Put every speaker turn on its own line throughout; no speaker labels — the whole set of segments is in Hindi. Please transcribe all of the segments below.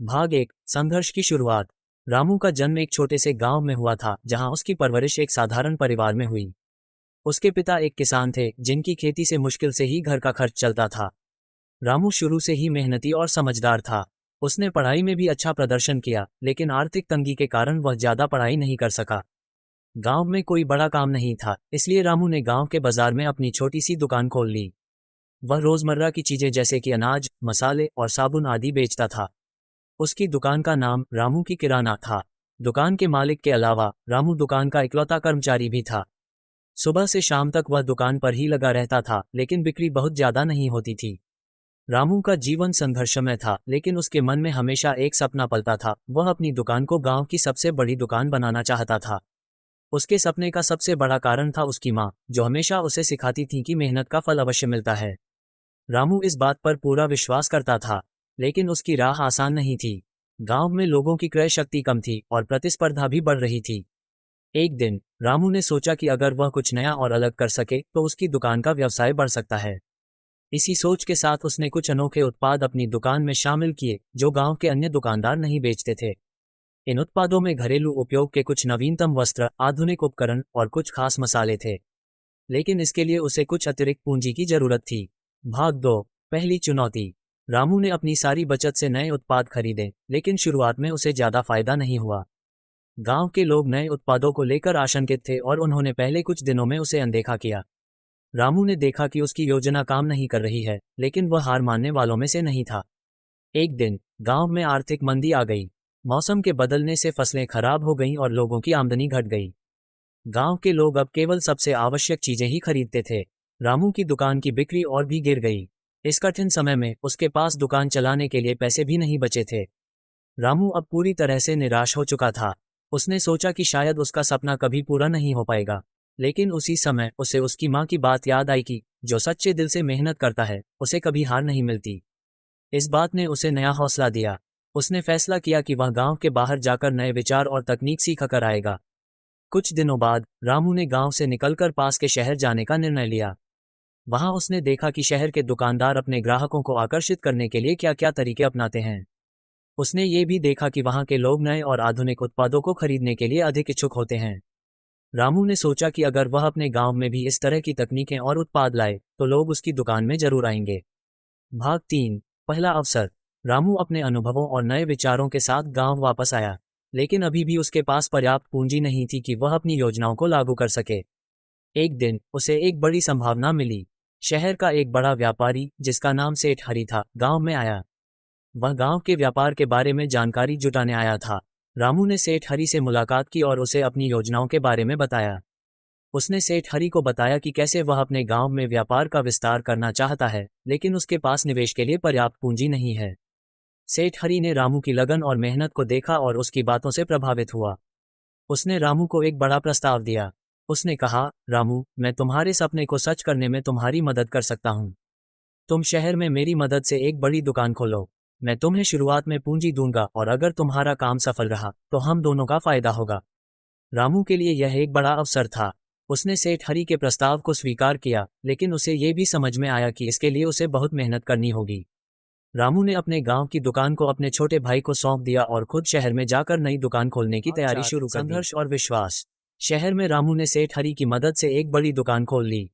भाग एक संघर्ष की शुरुआत। रामू का जन्म एक छोटे से गांव में हुआ था, जहां उसकी परवरिश एक साधारण परिवार में हुई। उसके पिता एक किसान थे, जिनकी खेती से मुश्किल से ही घर का खर्च चलता था। रामू शुरू से ही मेहनती और समझदार था। उसने पढ़ाई में भी अच्छा प्रदर्शन किया, लेकिन आर्थिक तंगी के कारण वह ज्यादा पढ़ाई नहीं कर सका। गांव में कोई बड़ा काम नहीं था, इसलिए रामू ने गांव के बाजार में अपनी छोटी सी दुकान खोल ली। वह रोजमर्रा की चीजें जैसे कि अनाज, मसाले और साबुन आदि बेचता था। उसकी दुकान का नाम रामू की किराना था। दुकान के मालिक के अलावा रामू दुकान का इकलौता कर्मचारी भी था। सुबह से शाम तक वह दुकान पर ही लगा रहता था, लेकिन बिक्री बहुत ज्यादा नहीं होती थी। रामू का जीवन संघर्षमय था, लेकिन उसके मन में हमेशा एक सपना पलता था। वह अपनी दुकान को गांव की सबसे बड़ी दुकान बनाना चाहता था। उसके सपने का सबसे बड़ा कारण था उसकी माँ, जो हमेशा उसे सिखाती थी कि मेहनत का फल अवश्य मिलता है। रामू इस बात पर पूरा विश्वास करता था, लेकिन उसकी राह आसान नहीं थी। गांव में लोगों की क्रय शक्ति कम थी और प्रतिस्पर्धा भी बढ़ रही थी। एक दिन रामू ने सोचा कि अगर वह कुछ नया और अलग कर सके तो उसकी दुकान का व्यवसाय बढ़ सकता है। इसी सोच के साथ उसने कुछ अनोखे उत्पाद अपनी दुकान में शामिल किए, जो गांव के अन्य दुकानदार नहीं बेचते थे। इन उत्पादों में घरेलू उपयोग के कुछ नवीनतम वस्त्र, आधुनिक उपकरण और कुछ खास मसाले थे। लेकिन इसके लिए उसे कुछ अतिरिक्त पूंजी की जरूरत थी। भाग 2 पहली चुनौती। रामू ने अपनी सारी बचत से नए उत्पाद खरीदे, लेकिन शुरुआत में उसे ज्यादा फायदा नहीं हुआ। गांव के लोग नए उत्पादों को लेकर आशंकित थे और उन्होंने पहले कुछ दिनों में उसे अनदेखा किया। रामू ने देखा कि उसकी योजना काम नहीं कर रही है, लेकिन वह हार मानने वालों में से नहीं था। एक दिन गांव में आर्थिक मंदी आ गई। मौसम के बदलने से फसलें खराब हो गईं और लोगों की आमदनी घट गई। गांव के लोग अब केवल सबसे आवश्यक चीजें ही खरीदते थे। रामू की दुकान की बिक्री और भी गिर गई। इस कठिन समय में उसके पास दुकान चलाने के लिए पैसे भी नहीं बचे थे। रामू अब पूरी तरह से निराश हो चुका था। उसने सोचा कि शायद उसका सपना कभी पूरा नहीं हो पाएगा। लेकिन उसी समय उसे उसकी माँ की बात याद आई कि जो सच्चे दिल से मेहनत करता है, उसे कभी हार नहीं मिलती। इस बात ने उसे नया हौसला दिया। उसने फैसला किया कि वह गांव के बाहर जाकर नए विचार और तकनीक सीख कर आएगा। कुछ दिनों बाद रामू ने गांव से निकलकर पास के शहर जाने का निर्णय लिया। वहां उसने देखा कि शहर के दुकानदार अपने ग्राहकों को आकर्षित करने के लिए क्या क्या तरीके अपनाते हैं। उसने ये भी देखा कि वहां के लोग नए और आधुनिक उत्पादों को खरीदने के लिए अधिक इच्छुक होते हैं। रामू ने सोचा कि अगर वह अपने गांव में भी इस तरह की तकनीकें और उत्पाद लाए, तो लोग उसकी दुकान में जरूर आएंगे। भाग 3 पहला अवसर। रामू अपने अनुभवों और नए विचारों के साथ गांव वापस आया, लेकिन अभी भी उसके पास पर्याप्त पूंजी नहीं थी कि वह अपनी योजनाओं को लागू कर सके। एक दिन उसे एक बड़ी संभावना मिली। शहर का एक बड़ा व्यापारी, जिसका नाम सेठ हरी था, गांव में आया। वह गांव के व्यापार के बारे में जानकारी जुटाने आया था। रामू ने सेठ हरी से मुलाकात की और उसे अपनी योजनाओं के बारे में बताया। उसने सेठ हरी को बताया कि कैसे वह अपने गांव में व्यापार का विस्तार करना चाहता है, लेकिन उसके पास निवेश के लिए पर्याप्त पूंजी नहीं है। सेठ हरी ने रामू की लगन और मेहनत को देखा और उसकी बातों से प्रभावित हुआ। उसने रामू को एक बड़ा प्रस्ताव दिया। उसने कहा, रामू, मैं तुम्हारे सपने को सच करने में तुम्हारी मदद कर सकता हूँ। तुम शहर में मेरी मदद से एक बड़ी दुकान खोलो। मैं तुम्हें शुरुआत में पूंजी दूंगा और अगर तुम्हारा काम सफल रहा तो हम दोनों का फायदा होगा। रामू के लिए यह एक बड़ा अवसर था। उसने सेठ हरी के प्रस्ताव को स्वीकार किया, लेकिन उसे ये भी समझ में आया कि इसके लिए उसे बहुत मेहनत करनी होगी। रामू ने अपने गांव की दुकान को अपने छोटे भाई को सौंप दिया और खुद शहर में जाकर नई दुकान खोलने की तैयारी शुरू कर दी। संघर्ष और विश्वास। शहर में रामू ने सेठ हरी की मदद से एक बड़ी दुकान खोल ली।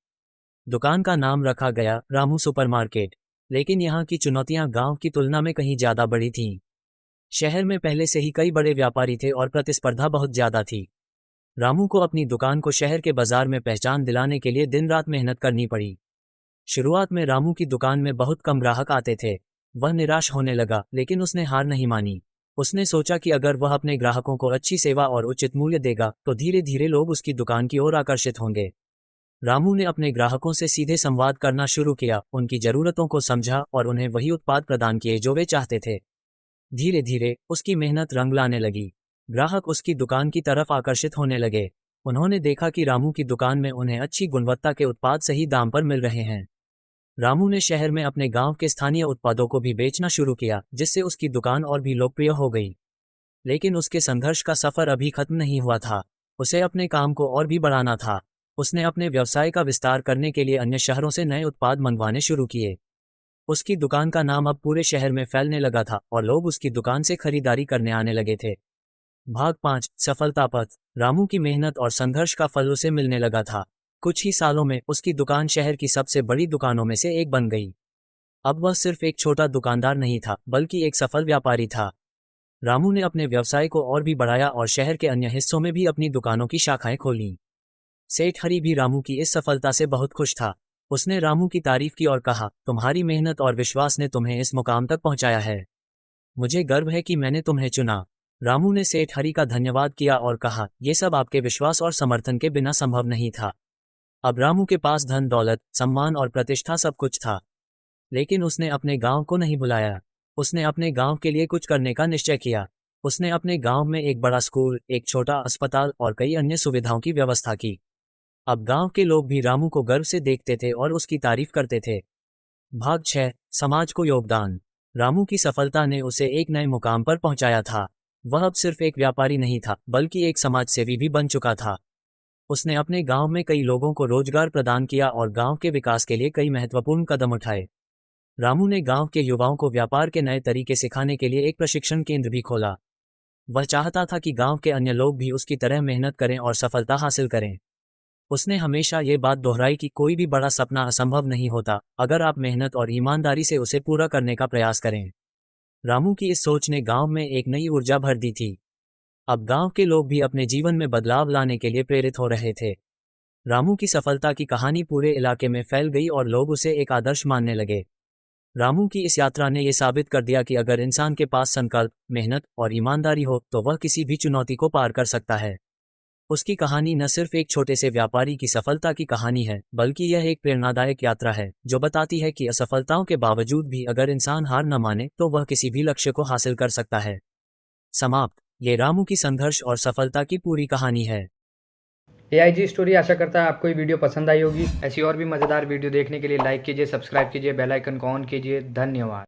दुकान का नाम रखा गया रामू सुपरमार्केट। लेकिन यहाँ की चुनौतियां गांव की तुलना में कहीं ज्यादा बड़ी थीं। शहर में पहले से ही कई बड़े व्यापारी थे और प्रतिस्पर्धा बहुत ज्यादा थी। रामू को अपनी दुकान को शहर के बाजार में पहचान दिलाने के लिए दिन रात मेहनत करनी पड़ी। शुरुआत में रामू की दुकान में बहुत कम ग्राहक आते थे। वह निराश होने लगा, लेकिन उसने हार नहीं मानी। उसने सोचा कि अगर वह अपने ग्राहकों को अच्छी सेवा और उचित मूल्य देगा तो धीरे धीरे लोग उसकी दुकान की ओर आकर्षित होंगे। रामू ने अपने ग्राहकों से सीधे संवाद करना शुरू किया, उनकी जरूरतों को समझा और उन्हें वही उत्पाद प्रदान किए जो वे चाहते थे। धीरे धीरे उसकी मेहनत रंग लाने लगी। ग्राहक उसकी दुकान की तरफ आकर्षित होने लगे। उन्होंने देखा कि रामू की दुकान में उन्हें अच्छी गुणवत्ता के उत्पाद सही दाम पर मिल रहे हैं। रामू ने शहर में अपने गांव के स्थानीय उत्पादों को भी बेचना शुरू किया, जिससे उसकी दुकान और भी लोकप्रिय हो गई। लेकिन उसके संघर्ष का सफर अभी खत्म नहीं हुआ था। उसे अपने काम को और भी बढ़ाना था। उसने अपने व्यवसाय का विस्तार करने के लिए अन्य शहरों से नए उत्पाद मंगवाने शुरू किए। उसकी दुकान का नाम अब पूरे शहर में फैलने लगा था और लोग उसकी दुकान से खरीदारी करने आने लगे थे। भाग 5 सफलता पथ। रामू की मेहनत और संघर्ष का फल उसे मिलने लगा था। कुछ ही सालों में उसकी दुकान शहर की सबसे बड़ी दुकानों में से एक बन गई। अब वह सिर्फ एक छोटा दुकानदार नहीं था, बल्कि एक सफल व्यापारी था। रामू ने अपने व्यवसाय को और भी बढ़ाया और शहर के अन्य हिस्सों में भी अपनी दुकानों की शाखाएं खोलीं। सेठ हरी भी रामू की इस सफलता से बहुत खुश था। उसने रामू की तारीफ की और कहा, तुम्हारी मेहनत और विश्वास ने तुम्हें इस मुकाम तक पहुंचाया है। मुझे गर्व है कि मैंने तुम्हें चुना। रामू ने सेठ हरी का धन्यवाद किया और कहा, यह सब आपके विश्वास और समर्थन के बिना संभव नहीं था। अब रामू के पास धन दौलत, सम्मान और प्रतिष्ठा सब कुछ था, लेकिन उसने अपने गांव को नहीं भुलाया। उसने अपने गांव के लिए कुछ करने का निश्चय किया। उसने अपने गांव में एक बड़ा स्कूल, एक छोटा अस्पताल और कई अन्य सुविधाओं की व्यवस्था की। अब गांव के लोग भी रामू को गर्व से देखते थे और उसकी तारीफ करते थे। भाग 6 समाज को योगदान। रामू की सफलता ने उसे एक नए मुकाम पर पहुंचाया था। वह अब सिर्फ एक व्यापारी नहीं था, बल्कि एक समाज सेवी भी बन चुका था। उसने अपने गांव में कई लोगों को रोजगार प्रदान किया और गांव के विकास के लिए कई महत्वपूर्ण कदम उठाए। रामू ने गांव के युवाओं को व्यापार के नए तरीके सिखाने के लिए एक प्रशिक्षण केंद्र भी खोला। वह चाहता था कि गांव के अन्य लोग भी उसकी तरह मेहनत करें और सफलता हासिल करें। उसने हमेशा ये बात दोहराई कि कोई भी बड़ा सपना असंभव नहीं होता, अगर आप मेहनत और ईमानदारी से उसे पूरा करने का प्रयास करें। रामू की इस सोच ने गांव में एक नई ऊर्जा भर दी थी। अब गांव के लोग भी अपने जीवन में बदलाव लाने के लिए प्रेरित हो रहे थे। रामू की सफलता की कहानी पूरे इलाके में फैल गई और लोग उसे एक आदर्श मानने लगे। रामू की इस यात्रा ने यह साबित कर दिया कि अगर इंसान के पास संकल्प, मेहनत और ईमानदारी हो तो वह किसी भी चुनौती को पार कर सकता है। उसकी कहानी न सिर्फ एक छोटे से व्यापारी की सफलता की कहानी है, बल्कि यह एक प्रेरणादायक यात्रा है जो बताती है कि असफलताओं के बावजूद भी अगर इंसान हार न माने तो वह किसी भी लक्ष्य को हासिल कर सकता है। समाप्त। ये रामू की संघर्ष और सफलता की पूरी कहानी है।
AIG स्टोरी आशा करता है आपको ये वीडियो पसंद आई होगी। ऐसी और भी मज़ेदार वीडियो देखने के लिए लाइक कीजिए, सब्सक्राइब कीजिए, बेल आइकन को ऑन कीजिए। धन्यवाद।